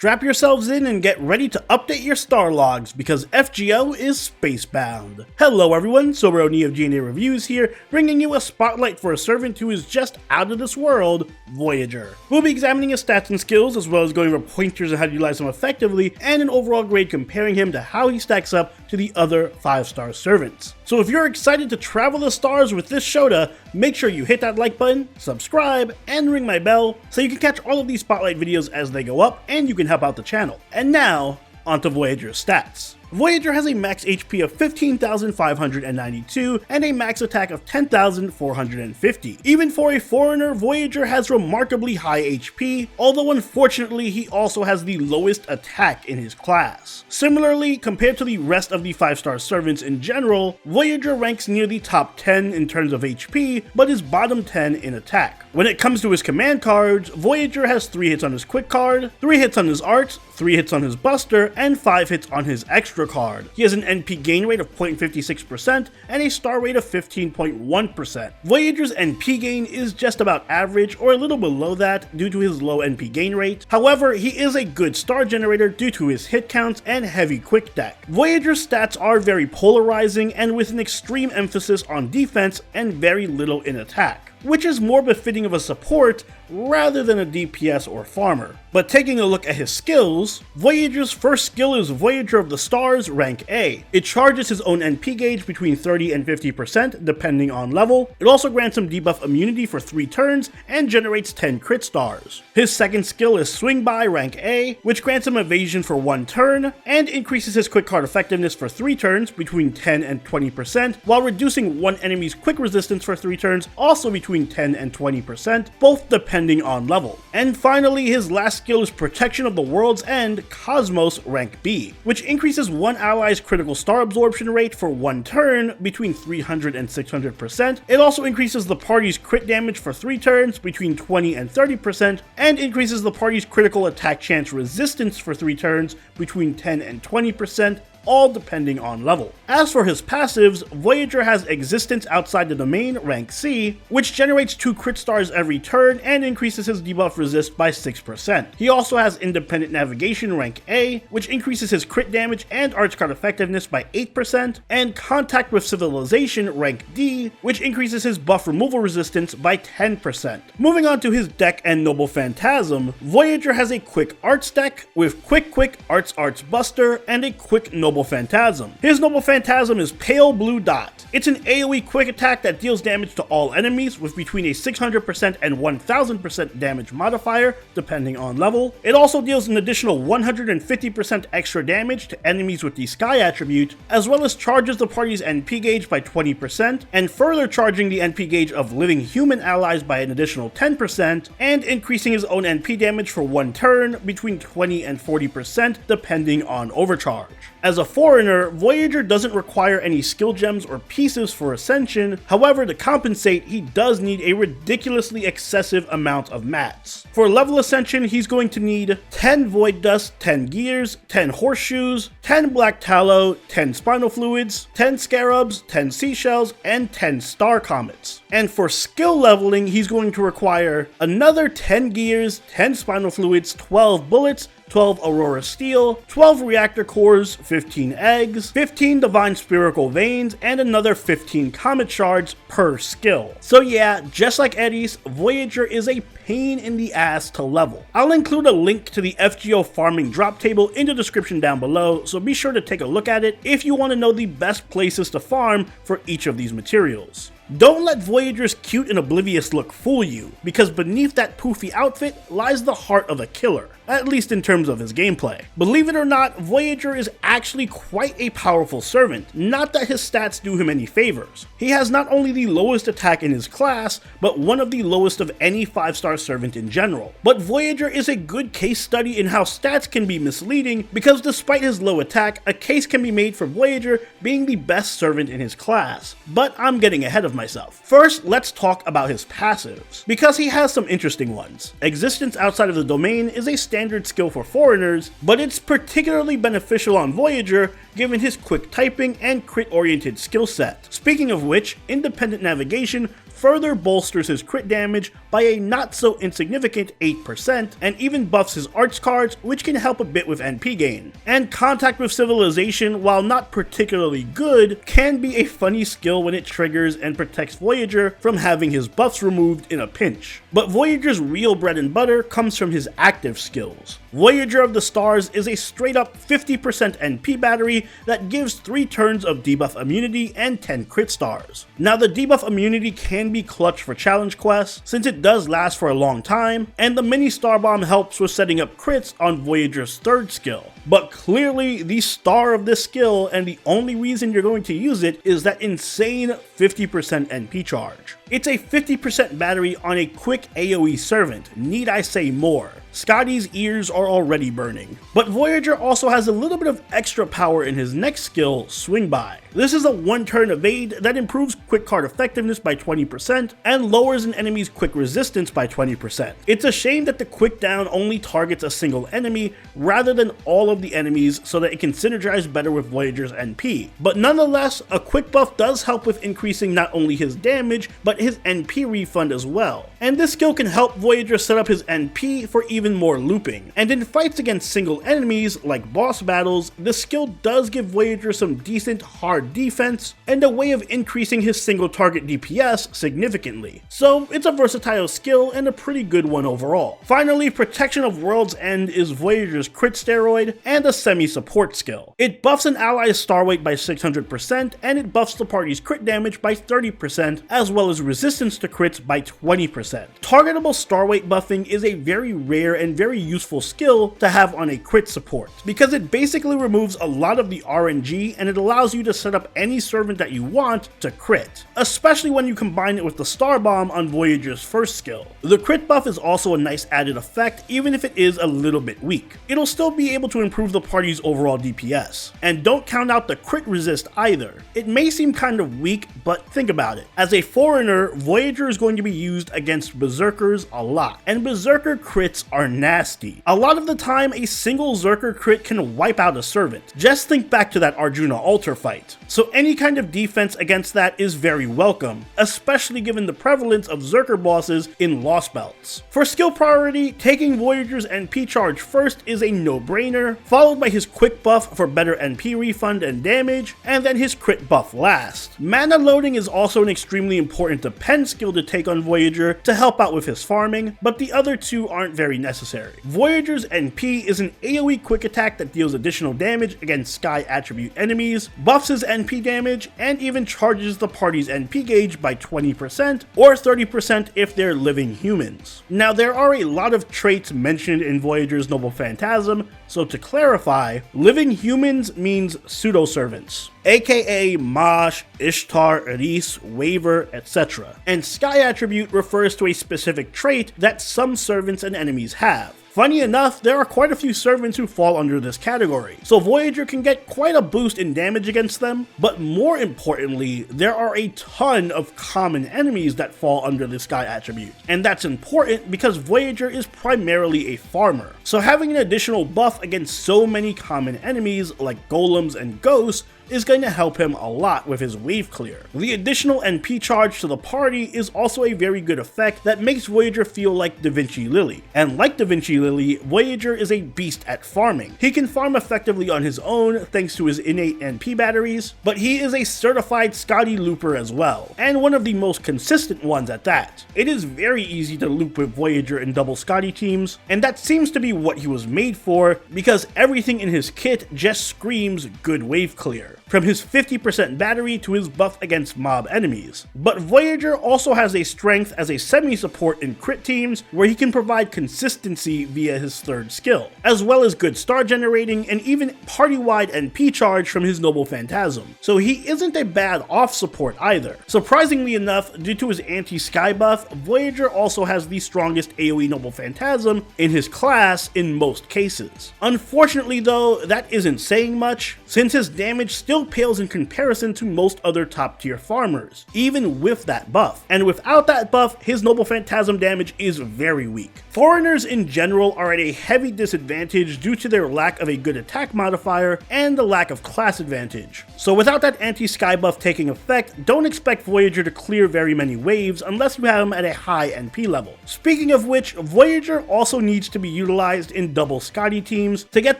Strap yourselves in and get ready to update your star logs because FGO is spacebound. Hello everyone, Soberoni of GNA Reviews here, bringing you a spotlight for a servant who is just out of this world, Voyager. We'll be examining his stats and skills as well as going over pointers on how to utilize him effectively and an overall grade comparing him to how he stacks up to the other 5-star servants. So if you're excited to travel the stars with this Shota, make sure you hit that like button, subscribe, and ring my bell so you can catch all of these spotlight videos as they go up and you can help out the channel. And now, onto Voyager's stats. Voyager has a max HP of 15,592 and a max attack of 10,450. Even for a foreigner, Voyager has remarkably high HP, although unfortunately he also has the lowest attack in his class. Similarly, compared to the rest of the 5-star servants in general, Voyager ranks near the top 10 in terms of HP, but is bottom 10 in attack. When it comes to his command cards, Voyager has 3 hits on his quick card, 3 hits on his art, 3 hits on his buster, and 5 hits on his extra card. He has an NP gain rate of 0.56% and a star rate of 15.1%. Voyager's NP gain is just about average or a little below that due to his low NP gain rate. However, he is a good star generator due to his hit counts and heavy quick deck. Voyager's stats are very polarizing and with an extreme emphasis on defense and very little in attack, which is more befitting of a support rather than a DPS or farmer. But taking a look at his skills, Voyager's first skill is Voyager of the Stars rank A. It charges his own NP gauge between 30 and 50% depending on level. It also grants him debuff immunity for 3 turns and generates 10 crit stars. His second skill is Swing By rank A, which grants him evasion for 1 turn and increases his quick card effectiveness for 3 turns between 10 and 20% while reducing one enemy's quick resistance for 3 turns also between 10 and 20%, both depending on level. And finally, his last skill is Protection of the World's End Cosmos rank B, which increases one ally's critical star absorption rate for 1 turn between 300 and 600%. It also increases the party's crit damage for 3 turns between 20 and 30%, and increases the party's critical attack chance resistance for 3 turns between 10 and 20%, all depending on level. As for his passives, Voyager has Existence Outside the Domain rank C, which generates 2 crit stars every turn and increases his debuff resist by 6%. He also has Independent Navigation rank A, which increases his crit damage and arts card effectiveness by 8%, and Contact with Civilization rank D, which increases his buff removal resistance by 10%. Moving on to his deck and Noble Phantasm, Voyager has a Quick Arts deck with Quick Arts Buster and a Quick Noble Phantasm. His Noble Phantasm is Pale Blue Dot. It's an AoE quick attack that deals damage to all enemies with between a 600% and 1000% damage modifier depending on level. It also deals an additional 150% extra damage to enemies with the Sky attribute, as well as charges the party's NP gauge by 20% and further charging the NP gauge of living human allies by an additional 10% and increasing his own NP damage for 1 turn between 20 and 40% depending on overcharge. As a foreigner, Voyager doesn't require any skill gems or pieces for Ascension. However, to compensate, he does need a ridiculously excessive amount of mats. For level Ascension, he's going to need 10 Void Dust, 10 Gears, 10 Horseshoes, 10 Black Tallow, 10 Spinal Fluids, 10 Scarabs, 10 Seashells, and 10 Star Comets. And for skill leveling, he's going to require another 10 Gears, 10 Spinal Fluids, 12 Bullets, 12 Aurora Steel, 12 Reactor Cores, 15 Eggs, 15 Divine Spherical Veins, and another 15 Comet Shards per skill. So yeah, just like Eddie's, Voyager is a pain in the ass to level. I'll include a link to the FGO farming drop table in the description down below, so be sure to take a look at it if you want to know the best places to farm for each of these materials. Don't let Voyager's cute and oblivious look fool you, because beneath that poofy outfit lies the heart of a killer, at least in terms of his gameplay. Believe it or not, Voyager is actually quite a powerful servant, not that his stats do him any favors. He has not only the lowest attack in his class, but one of the lowest of any 5-star servant in general. But Voyager is a good case study in how stats can be misleading, because despite his low attack, a case can be made for Voyager being the best servant in his class. But I'm getting ahead of myself. First, let's talk about his passives, because he has some interesting ones. Existence Outside of the Domain is a standard skill for foreigners, but it's particularly beneficial on Voyager given his quick typing and crit-oriented skill set. Speaking of which, Independent Navigation further bolsters his crit damage by a not so insignificant 8%, and even buffs his arts cards, which can help a bit with NP gain. And Contact with Civilization, while not particularly good, can be a funny skill when it triggers and protects Voyager from having his buffs removed in a pinch. But Voyager's real bread and butter comes from his active skills. Voyager of the Stars is a straight up 50% NP battery that gives 3 turns of debuff immunity and 10 crit stars. Now the debuff immunity can be clutch for challenge quests since it does last for a long time, and the mini star bomb helps with setting up crits on Voyager's 3rd skill. But clearly the star of this skill and the only reason you're going to use it is that insane 50% NP charge. It's a 50% battery on a quick AoE servant, need I say more? Scotty's ears are already burning. But Voyager also has a little bit of extra power in his next skill, Swing By. This is a 1-turn evade that improves quick card effectiveness by 20% and lowers an enemy's quick resistance by 20%. It's a shame that the quick down only targets a single enemy rather than all of the enemies so that it can synergize better with Voyager's NP. But nonetheless, a quick buff does help with increasing not only his damage, but his NP refund as well. And this skill can help Voyager set up his NP for even more looping. And in fights against single enemies, like boss battles, the skill does give Voyager some decent hard defense and a way of increasing his single target DPS significantly. So it's a versatile skill and a pretty good one overall. Finally, Protection of World's End is Voyager's crit steroid and a semi-support skill. It buffs an ally's star weight by 600% and it buffs the party's crit damage by 30% as well as resistance to crits by 20%. Targetable star weight buffing is a very rare and very useful skill to have on a crit support because it basically removes a lot of the RNG and it allows you to set up any servant that you want to crit, especially when you combine it with the star bomb on Voyager's 1st skill. The crit buff is also a nice added effect even if it is a little bit weak. It'll still be able to improve the party's overall DPS. And don't count out the crit resist either. It may seem kind of weak, but think about it. As a foreigner, Voyager is going to be used against Berserkers a lot, and Berserker crits are nasty. A lot of the time, a single Zerker crit can wipe out a servant. Just think back to that Arjuna altar fight. So any kind of defense against that is very welcome, especially given the prevalence of Zerker bosses in Lost Belts. For skill priority, taking Voyager's NP charge first is a no-brainer, followed by his quick buff for better NP refund and damage, and then his crit buff last. Mana loading is also an extremely important depend skill to take on Voyager to help out with his farming, but the other two aren't very necessary. Voyager's NP is an AoE quick attack that deals additional damage against Sky attribute enemies, buffs his NP damage, and even charges the party's NP gauge by 20% or 30% if they're living humans. Now there are a lot of traits mentioned in Voyager's Noble Phantasm, so to clarify, living humans means pseudo-servants, aka Mosh, Ishtar, Eris, Waver, etc. And Sky attribute refers to a specific trait that some servants and enemies have. Funny enough, there are quite a few servants who fall under this category, so Voyager can get quite a boost in damage against them, but more importantly, there are a ton of common enemies that fall under this Sky attribute, and that's important because Voyager is primarily a farmer, so having an additional buff against so many common enemies like golems and ghosts is going to help him a lot with his wave clear. The additional NP charge to the party is also a very good effect that makes Voyager feel like Da Vinci Lily. And like Da Vinci Lily, Voyager is a beast at farming. He can farm effectively on his own thanks to his innate NP batteries, but he is a certified Scotty looper as well, and one of the most consistent ones at that. It is very easy to loop with Voyager in double Scotty teams, and that seems to be what he was made for because everything in his kit just screams good wave clear, from his 50% battery to his buff against mob enemies. But Voyager also has a strength as a semi-support in crit teams where he can provide consistency via his 3rd skill, as well as good star generating and even party-wide NP charge from his Noble Phantasm. So he isn't a bad off support either. Surprisingly enough, due to his anti-sky buff, Voyager also has the strongest AoE Noble Phantasm in his class in most cases. Unfortunately though, that isn't saying much, since his damage still pales in comparison to most other top tier farmers, even with that buff. And without that buff, his Noble Phantasm damage is very weak. Foreigners in general general are at a heavy disadvantage due to their lack of a good attack modifier and the lack of class advantage. So without that anti-sky buff taking effect, don't expect Voyager to clear very many waves unless you have him at a high NP level. Speaking of which, Voyager also needs to be utilized in double Scotty teams to get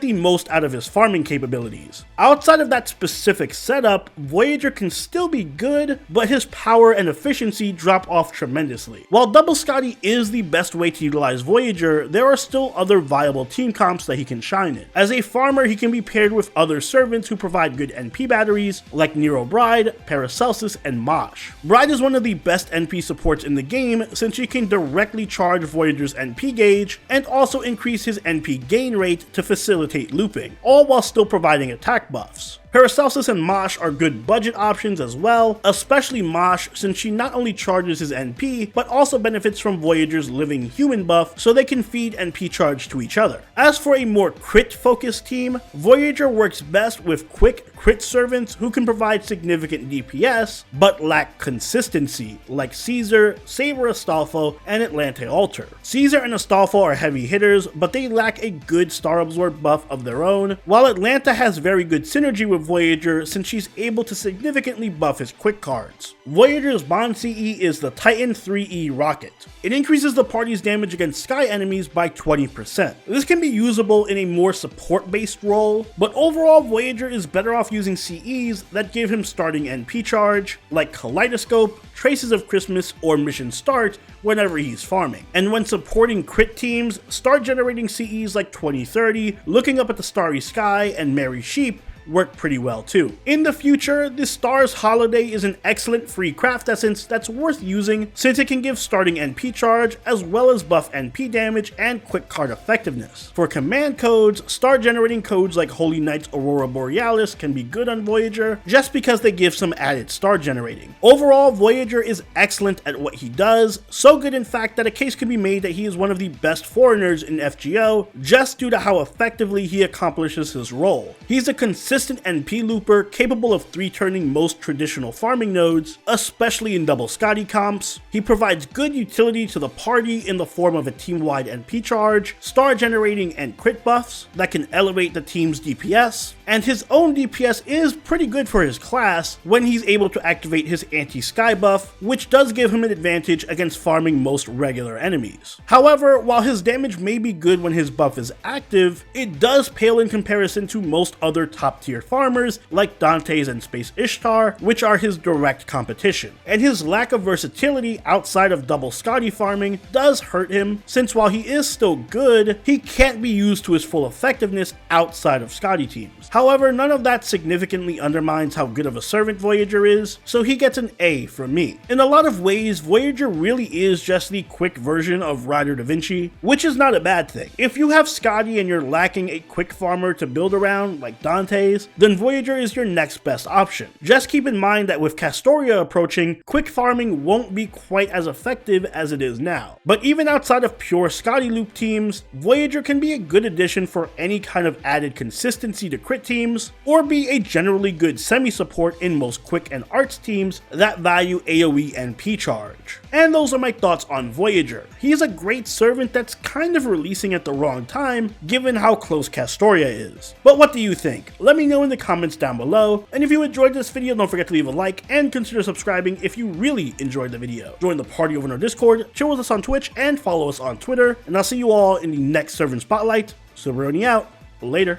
the most out of his farming capabilities. Outside of that specific setup, Voyager can still be good, but his power and efficiency drop off tremendously. While double Scotty is the best way to utilize Voyager, there are still other viable team comps that he can shine in. As a farmer, he can be paired with other servants who provide good NP batteries, like Nero Bride, Paracelsus, and Mosh. Bride is one of the best NP supports in the game since she can directly charge Voyager's NP gauge and also increase his NP gain rate to facilitate looping, all while still providing attack buffs. Paracelsus and Mosh are good budget options as well, especially Mosh since she not only charges his NP, but also benefits from Voyager's living human buff so they can feed NP charge to each other. As for a more crit focused team, Voyager works best with quick crit servants who can provide significant DPS, but lack consistency, like Caesar, Saber Astolfo, and Atlante Alter. Caesar and Astolfo are heavy hitters, but they lack a good Star Absorb buff of their own, while Atlanta has very good synergy with Voyager since she's able to significantly buff his quick cards. Voyager's Bond CE is the Titan 3E rocket. It increases the party's damage against sky enemies by 20%. This can be usable in a more support-based role, but overall Voyager is better off using CEs that give him starting NP charge, like Kaleidoscope, Traces of Christmas, or Mission Start whenever he's farming. And when supporting crit teams, start generating CEs like 2030, Looking Up at the Starry Sky, and Merry Sheep work pretty well too. In the future, the Stars Holiday is an excellent free craft essence that's worth using since it can give starting NP charge as well as buff NP damage and quick card effectiveness. For command codes, start generating codes like Holy Knight's Aurora Borealis can be good on Voyager just because they give some added star generating. Overall, Voyager is excellent at what he does, so good in fact that a case can be made that he is one of the best foreigners in FGO just due to how effectively he accomplishes his role. He's a consistent NP looper capable of 3-turning most traditional farming nodes, especially in double Scotty comps. He provides good utility to the party in the form of a team-wide NP charge, star generating and crit buffs that can elevate the team's DPS, and his own DPS is pretty good for his class when he's able to activate his anti-sky buff, which does give him an advantage against farming most regular enemies. However, while his damage may be good when his buff is active, it does pale in comparison to most other top tier farmers like Dante's and Space Ishtar, which are his direct competition. And his lack of versatility outside of double Scotty farming does hurt him, since while he is still good, he can't be used to his full effectiveness outside of Scotty teams. However, none of that significantly undermines how good of a servant Voyager is, so he gets an A from me. In a lot of ways, Voyager really is just the quick version of Rider Da Vinci, which is not a bad thing. If you have Scotty and you're lacking a quick farmer to build around, like Dante's, then Voyager is your next best option. Just keep in mind that with Castoria approaching, quick farming won't be quite as effective as it is now. But even outside of pure Scotty loop teams, Voyager can be a good addition for any kind of added consistency to crit teams, or be a generally good semi-support in most quick and arts teams that value AoE NP charge. And those are my thoughts on Voyager. He is a great servant that's kind of releasing at the wrong time given how close Castoria is. But what do you think? Let me know in the comments down below, and if you enjoyed this video, don't forget to leave a like and consider subscribing if you really enjoyed the video. Join the party over in our Discord, chill with us on Twitch, and follow us on Twitter, and I'll see you all in the next Servant Spotlight. Soberoni out. Later.